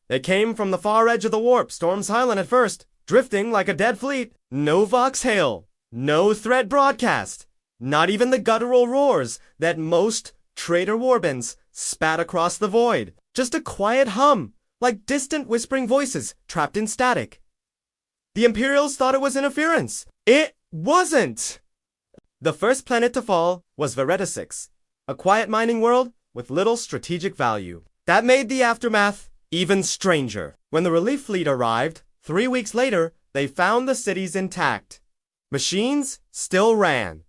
They came from the far edge of the warp, storm silent at first, drifting like a dead fleet. No vox hail, no threat broadcast, not even the guttural roars that most traitor warbins spat across the void. Just a quiet hum, like distant whispering voices trapped in static. The Imperials thought it was interference. It wasn't! The first planet to fall was Vereta 6, a quiet mining world with little strategic value. That made the aftermath even stranger. When the relief fleet arrived, 3 weeks later, they found the cities intact. Machines still ran.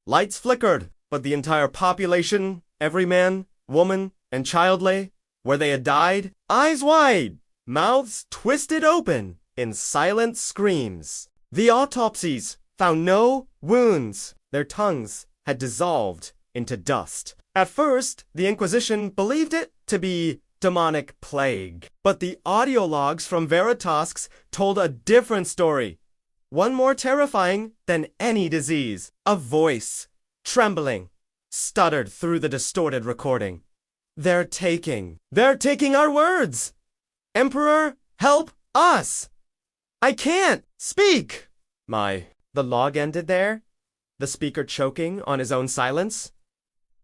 Lights flickered, but the entire population, every man, woman, and child lay where they had died, eyes wide, mouths twisted open in silent screams. The autopsies found no wounds. Their tongues had dissolved into dust. At first, the Inquisition believed it to be demonic plague. But the audio logs from Veritasks told a different story. One more terrifying than any disease. A voice, trembling, stuttered through the distorted recording. They're taking our words! Emperor, help us! I can't speak! The log ended there, the speaker choking on his own silence.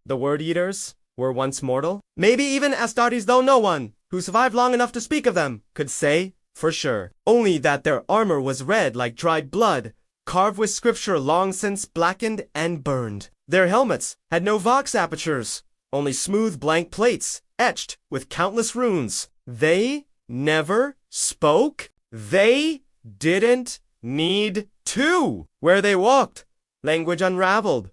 The word eaters were once mortal. Maybe even Astartes, though no one who survived long enough to speak of them could say for sure. Only that their armor was red like dried blood, carved with scripture long since blackened and burned. Their helmets had no vox apertures, only smooth blank plates etched with countless runes. They never spoke. They didn't need to. Where they walked, language unraveled.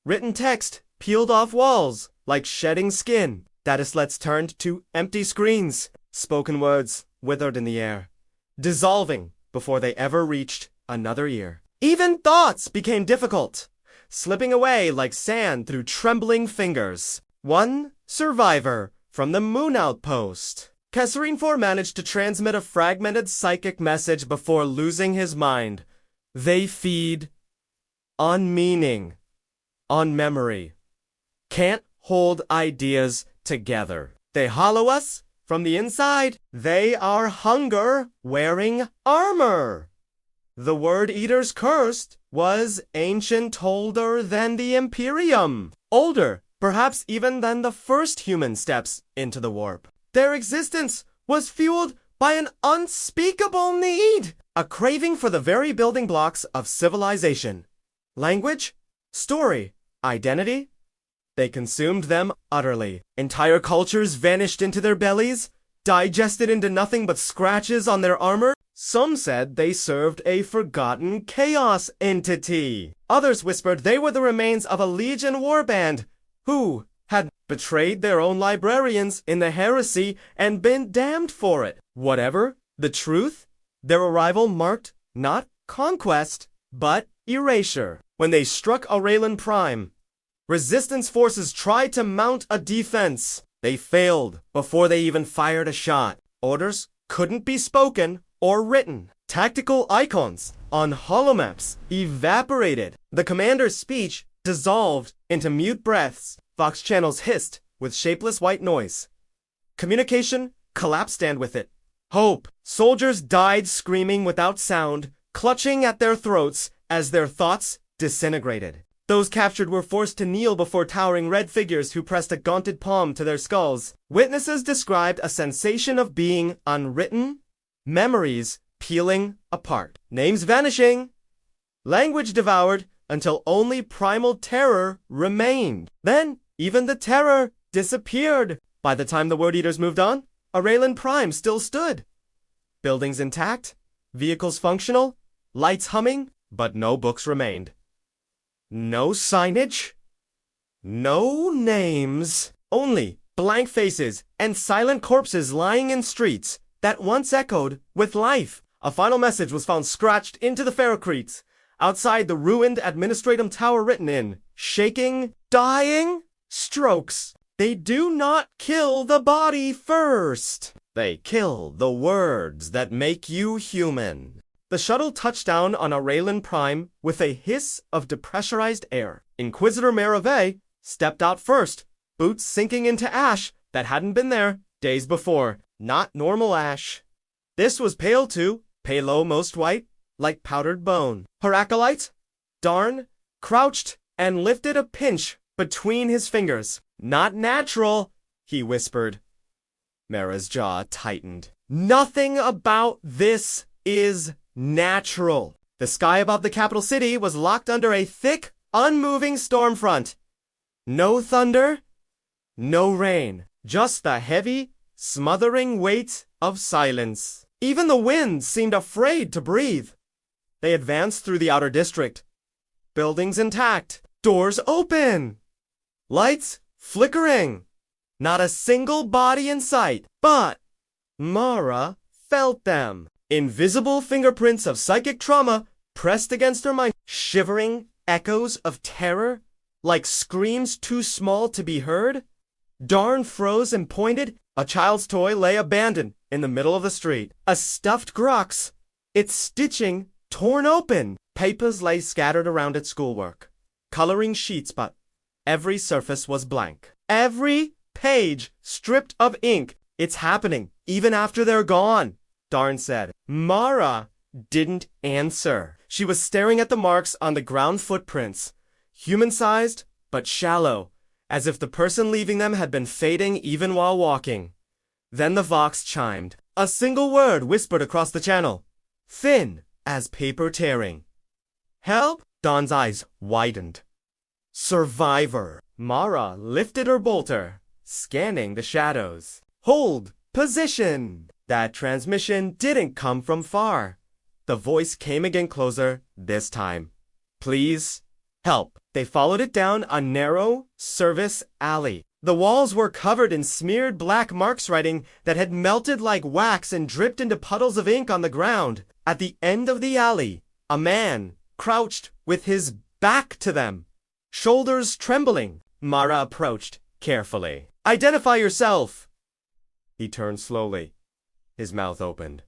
Written text peeled off walls like shedding skin. Data sleds turned to empty screens. Spoken words withered in the air, dissolving before they ever reached another ear. Even thoughts became difficult, slipping away like sand through trembling fingers. One survivor from the moon outpost. Kesserine 4 managed to transmit a fragmented psychic message before losing his mind. They feed on meaning, on memory. Can't hold ideas together. They hollow us from the inside. They are hunger wearing armor. The word eaters cursed was ancient, older than the Imperium. Older, perhaps even than the first human steps into the warp. Their existence was fueled by an unspeakable need, a craving for the very building blocks of civilization. Language, story, identity. They consumed them utterly. Entire cultures vanished into their bellies, digested into nothing but scratches on their armor. Some said they served a forgotten chaos entity. Others whispered they were the remains of a Legion warband who had betrayed their own librarians in the heresy and been damned for it. Whatever the truth, their arrival marked not conquest, but erasure. When they struck Aurelian Prime, Resistance forces tried to mount a defense. They failed before they even fired a shot. Orders couldn't be spoken or written. Tactical icons on holomaps evaporated. The commander's speech dissolved into mute breaths. Vox channels hissed with shapeless white noise. Communication collapsed, and with it, hope. Soldiers died screaming without sound, clutching at their throats as their thoughts disintegrated. Those captured were forced to kneel before towering red figures who pressed a gaunted palm to their skulls. Witnesses described a sensation of being unwritten, memories peeling apart, names vanishing, language devoured until only primal terror remained. Then, even the terror disappeared. By the time the Word Eaters moved on, Aurelian Prime still stood. Buildings intact, vehicles functional, lights humming, but no books remained. No signage, no names, only blank faces and silent corpses lying in streets that once echoed with life. A final message was found scratched into the ferrocrete outside the ruined administratum tower, written in shaking, dying strokes. They do not kill the body first. They kill the words that make you human. The shuttle touched down on Aurelian Prime with a hiss of depressurized air. Inquisitor Merave stepped out first, boots sinking into ash that hadn't been there days before. not normal ash. This was pale too, pale most white, like powdered bone. Her acolyte, Darn, crouched and lifted a pinch between his fingers. Not natural, he whispered. Mara's jaw tightened. Nothing about this is natural. The sky above the capital city was locked under a thick, unmoving storm front. No thunder, no rain, just the heavy, smothering weight of silence. Even the winds seemed afraid to breathe. They advanced through the outer district. Buildings intact, doors open, lights flickering. Not a single body in sight, but Mara felt them. Invisible fingerprints of psychic trauma pressed against her mind, shivering echoes of terror, like screams too small to be heard. Darn froze and pointed. A child's toy lay abandoned in the middle of the street. A stuffed Grox, its stitching torn open. Papers lay scattered around its schoolwork. Coloring sheets, but every surface was blank. Every page stripped of ink. It's happening, even after they're gone, Darn said. Mara didn't answer. She was staring at the marks on the ground footprints, human-sized but shallow, as if the person leaving them had been fading even while walking. Then the Vox chimed. A single word whispered across the channel, thin as paper tearing. Help? Dawn's eyes widened. Survivor. Mara lifted her bolter, scanning the shadows. Hold! Position! That transmission didn't come from far. The voice came again closer, this time. Please, help. They followed it down a narrow service alley. The walls were covered in smeared black marks writing that had melted like wax and dripped into puddles of ink on the ground. At the end of the alley, a man crouched with his back to them, shoulders trembling. Mara approached carefully. Identify yourself! He turned slowly. His mouth opened,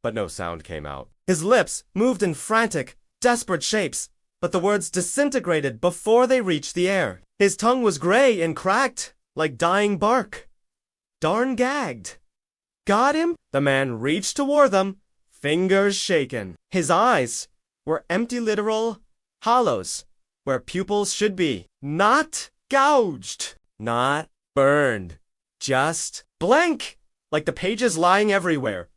but no sound came out. His lips moved in frantic, desperate shapes, but the words disintegrated before they reached the air. His tongue was gray and cracked, like dying bark. Darn gagged. Got him? The man reached toward them, fingers shaken. His eyes were empty, literal hollows, where pupils should be. Not gouged, not burned, just blank, like the pages lying everywhere.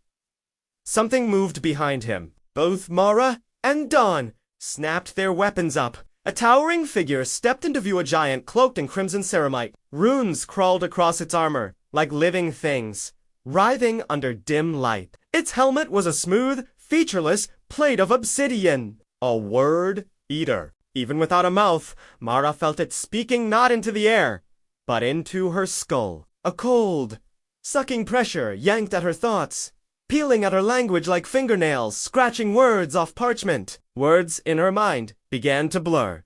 Something moved behind him. Both Mara and Dawn snapped their weapons up. A towering figure stepped into view, a giant cloaked in crimson ceramite. Runes crawled across its armor, like living things, writhing under dim light. Its helmet was a smooth, featureless plate of obsidian. A word eater. Even without a mouth, Mara felt it speaking not into the air, but into her skull. A cold, sucking pressure yanked at her thoughts, peeling at her language like fingernails, scratching words off parchment. Words in her mind began to blur.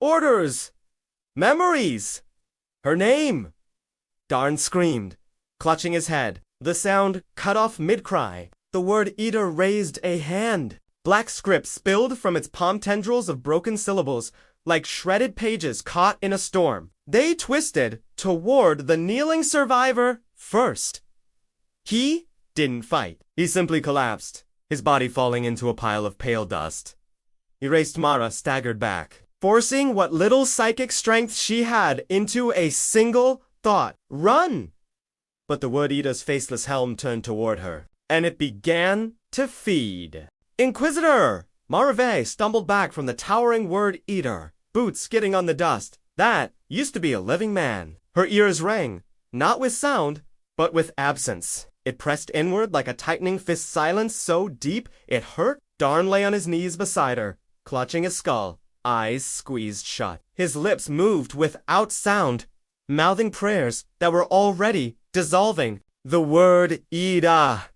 Orders! Memories! Her name! Darn screamed, clutching his head. The sound cut off mid-cry. The word eater raised a hand. Black script spilled from its palm tendrils of broken syllables, like shredded pages caught in a storm. They twisted toward the kneeling survivor first. He didn't fight. He simply collapsed, his body falling into a pile of pale dust. Erased Mara staggered back, forcing what little psychic strength she had into a single thought. Run! But the Wood Eater's faceless helm turned toward her, and it began to feed. Inquisitor! Marave stumbled back from the towering Word Eater, boots skidding on the dust. That used to be a living man. Her ears rang, not with sound, but with absence. It pressed inward like a tightening fist, silence so deep it hurt. Darn lay on his knees beside her, clutching his skull, eyes squeezed shut. His lips moved without sound, mouthing prayers that were already dissolving. The Word Ida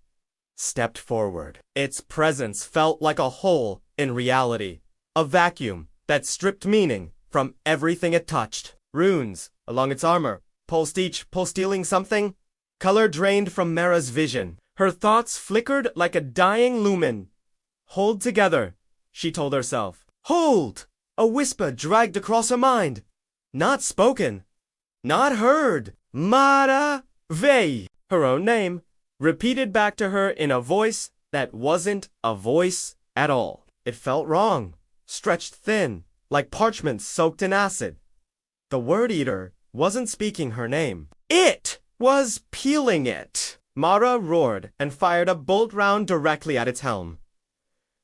stepped forward. Its presence felt like a hole in reality, a vacuum that stripped meaning from everything it touched. Runes along its armor, each stealing something. Color drained from Mara's vision. Her thoughts flickered like a dying lumen. Hold together, she told herself. Hold! A whisper dragged across her mind. Not spoken, not heard. Mara Vey. Her own name, repeated back to her in a voice that wasn't a voice at all. It felt wrong, stretched thin, like parchment soaked in acid. The word eater wasn't speaking her name. It was peeling it. Mara roared and fired a bolt round directly at its helm.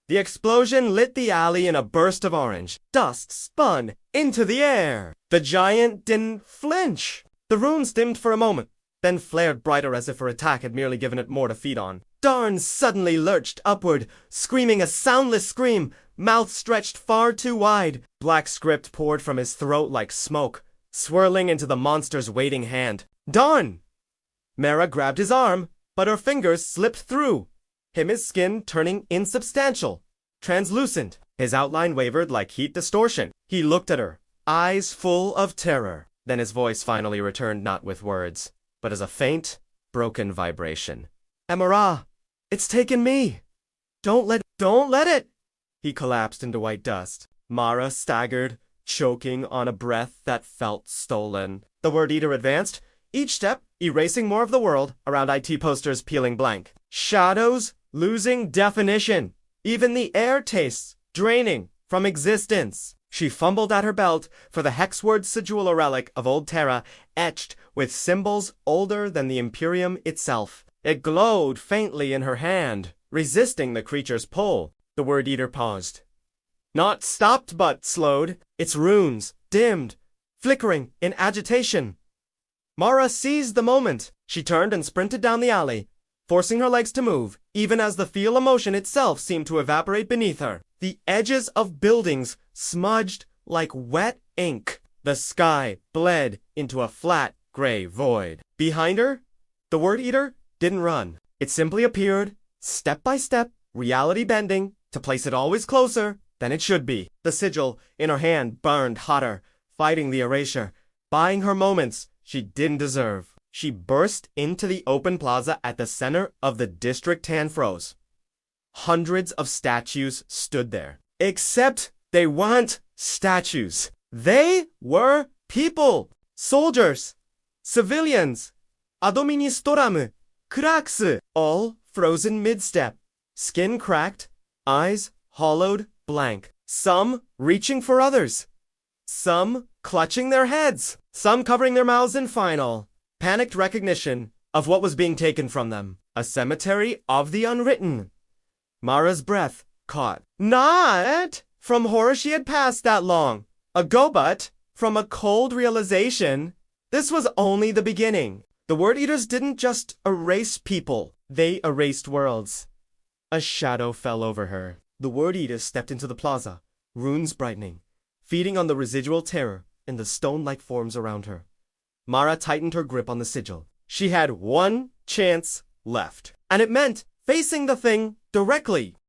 The explosion lit the alley in a burst of orange. Dust spun into the air. The giant didn't flinch. The runes dimmed for a moment, then flared brighter as if her attack had merely given it more to feed on. Darn suddenly lurched upward, screaming a soundless scream, mouth stretched far too wide. Black script poured from his throat like smoke, swirling into the monster's waiting hand. Darn! Mara grabbed his arm, but her fingers slipped through. His skin turning insubstantial, translucent. His outline wavered like heat distortion. He looked at her, eyes full of terror. Then his voice finally returned, not with words, but as a faint, broken vibration. Amara, it's taken me. Don't let it. He collapsed into white dust. Mara staggered, choking on a breath that felt stolen. The word eater advanced, each step erasing more of the world around IT posters peeling blank. Shadows losing definition. Even the air tastes draining from existence. She fumbled at her belt for the hexword sigil relic of old Terra, etched with symbols older than the Imperium itself. It glowed faintly in her hand, resisting the creature's pull. The word eater paused. Not stopped, but slowed, its runes dimmed, flickering in agitation. Mara seized the moment. She turned and sprinted down the alley, forcing her legs to move, even as the feel emotion itself seemed to evaporate beneath her. The edges of buildings smudged like wet ink. The sky bled into a flat, gray void. Behind her, the word eater didn't run. It simply appeared, step by step, reality bending, to place it always closer than it should be. The sigil in her hand burned hotter, fighting the erasure, buying her moments she didn't deserve. She burst into the open plaza at the center of the district Tanfros. Hundreds of statues stood there. Except they weren't statues. They were people. Soldiers. Civilians. Administoram. Krax. All frozen mid-step. Skin cracked. Eyes hollowed blank. Some reaching for others. Some clutching their heads. Some covering their mouths in final, panicked recognition of what was being taken from them. A cemetery of the unwritten. Mara's breath caught. Not from horror she had passed that long ago, but from a cold realization this was only the beginning. The word eaters didn't just erase people, they erased worlds. A shadow fell over her. The word eaters stepped into the plaza, runes brightening, feeding on the residual terror in the stone-like forms around her. Mara tightened her grip on the sigil. She had one chance left, and it meant facing the thing directly.